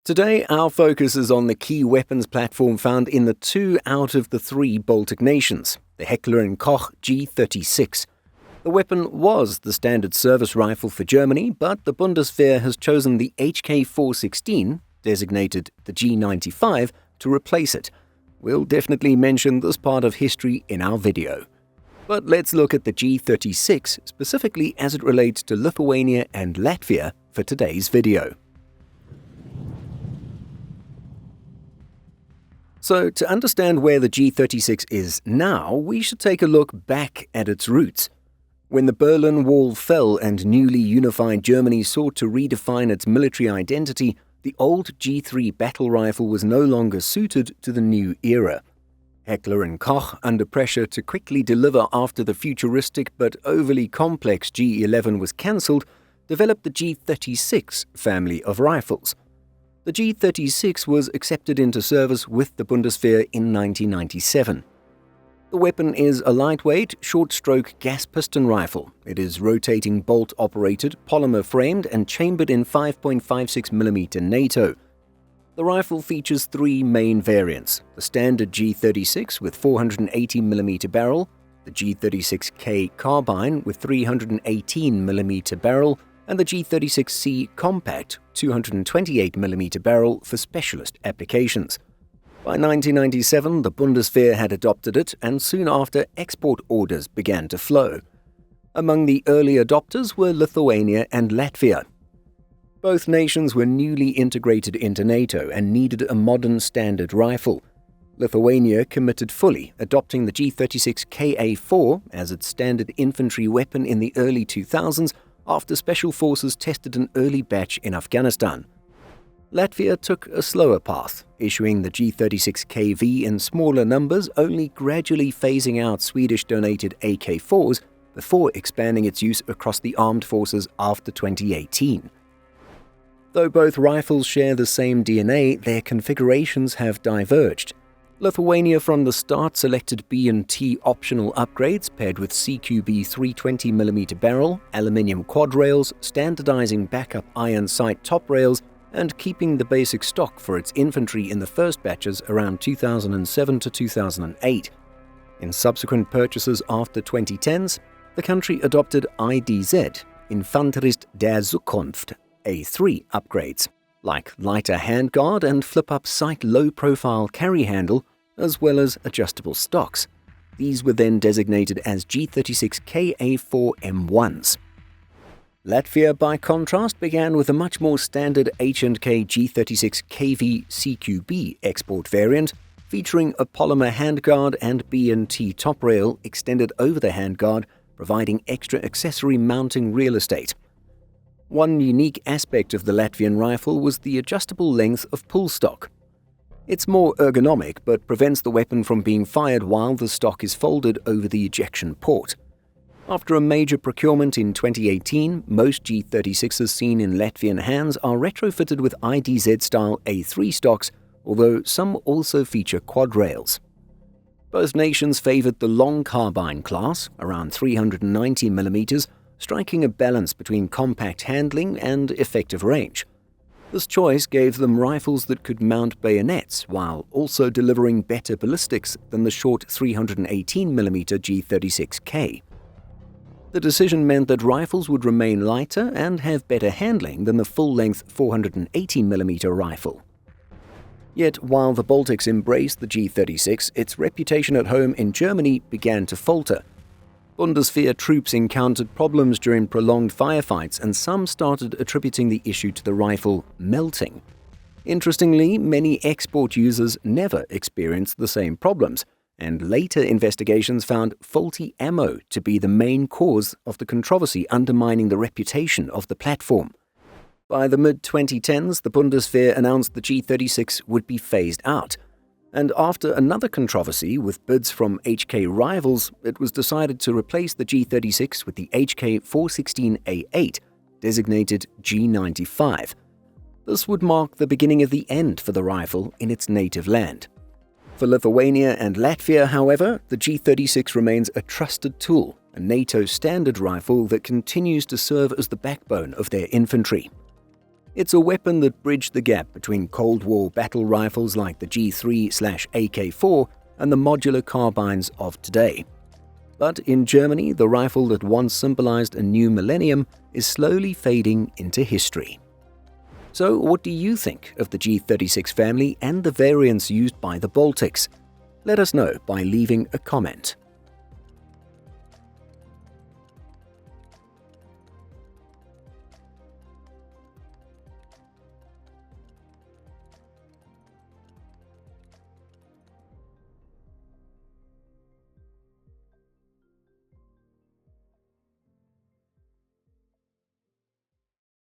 Today, our focus is on the key weapons platform found in the 2 out of the 3 Baltic nations, the Heckler Koch G36. The weapon was the standard service rifle for Germany, but the Bundeswehr has chosen the HK-416, designated the G95, to replace it. We'll definitely mention this part of history in our video. But let's look at the G36, specifically as it relates to Lithuania and Latvia for today's video. So, to understand where the G36 is now, we should take a look back at its roots. When the Berlin Wall fell and newly unified Germany sought to redefine its military identity, the old G3 battle rifle was no longer suited to the new era. Heckler Koch, under pressure to quickly deliver after the futuristic but overly complex G11 was cancelled, developed the G36 family of rifles. The G36 was accepted into service with the Bundeswehr in 1997. The weapon is a lightweight, short-stroke gas piston rifle. It is rotating bolt-operated, polymer-framed and chambered in 5.56mm NATO. The rifle features 3 main variants: the standard G36 with 480mm barrel, the G36K carbine with 318mm barrel, and the G36C compact 228mm barrel for specialist applications. By 1997, the Bundeswehr had adopted it, and soon after, export orders began to flow. Among the early adopters were Lithuania and Latvia. Both nations were newly integrated into NATO and needed a modern standard rifle. Lithuania committed fully, adopting the G36KA4 as its standard infantry weapon in the early 2000s after Special Forces tested an early batch in Afghanistan. Latvia took a slower path, issuing the G36KV in smaller numbers, only gradually phasing out Swedish-donated AK-4s before expanding its use across the armed forces after 2018. Though both rifles share the same DNA, their configurations have diverged. Lithuania from the start selected B&T optional upgrades paired with CQB 320mm barrel, aluminium quad rails, standardizing backup iron sight top rails, and keeping the basic stock for its infantry in the first batches around 2007 to 2008. In subsequent purchases after 2010s, the country adopted IDZ, Infanterist der Zukunft, A3 upgrades, like lighter handguard and flip-up sight low-profile carry handle, as well as adjustable stocks. These were then designated as G36KA4M1s. Latvia, by contrast, began with a much more standard H&K G36 KV CQB export variant, featuring a polymer handguard and B&T top rail extended over the handguard, providing extra accessory mounting real estate. One unique aspect of the Latvian rifle was the adjustable length of pull stock. It's more ergonomic but prevents the weapon from being fired while the stock is folded over the ejection port. After a major procurement in 2018, most G36s seen in Latvian hands are retrofitted with IDZ-style A3 stocks, although some also feature quad rails. Both nations favored the long carbine class, around 390mm, striking a balance between compact handling and effective range. This choice gave them rifles that could mount bayonets while also delivering better ballistics than the short 318mm G36K. The decision meant that rifles would remain lighter and have better handling than the full-length 480mm rifle. Yet, while the Baltics embraced the G36, its reputation at home in Germany began to falter. Bundeswehr troops encountered problems during prolonged firefights, and some started attributing the issue to the rifle melting. Interestingly, many export users never experienced the same problems, and later investigations found faulty ammo to be the main cause of the controversy, undermining the reputation of the platform. By the mid-2010s, the Bundeswehr announced the G36 would be phased out, and after another controversy with bids from HK rivals, it was decided to replace the G36 with the HK-416A8, designated G95. This would mark the beginning of the end for the rifle in its native land. For Lithuania and Latvia, however, the G36 remains a trusted tool, a NATO standard rifle that continues to serve as the backbone of their infantry. It's a weapon that bridged the gap between Cold War battle rifles like the G3/AK4 and the modular carbines of today. But in Germany, the rifle that once symbolized a new millennium is slowly fading into history. So, what do you think of the G36 family and the variants used by the Baltics? Let us know by leaving a comment.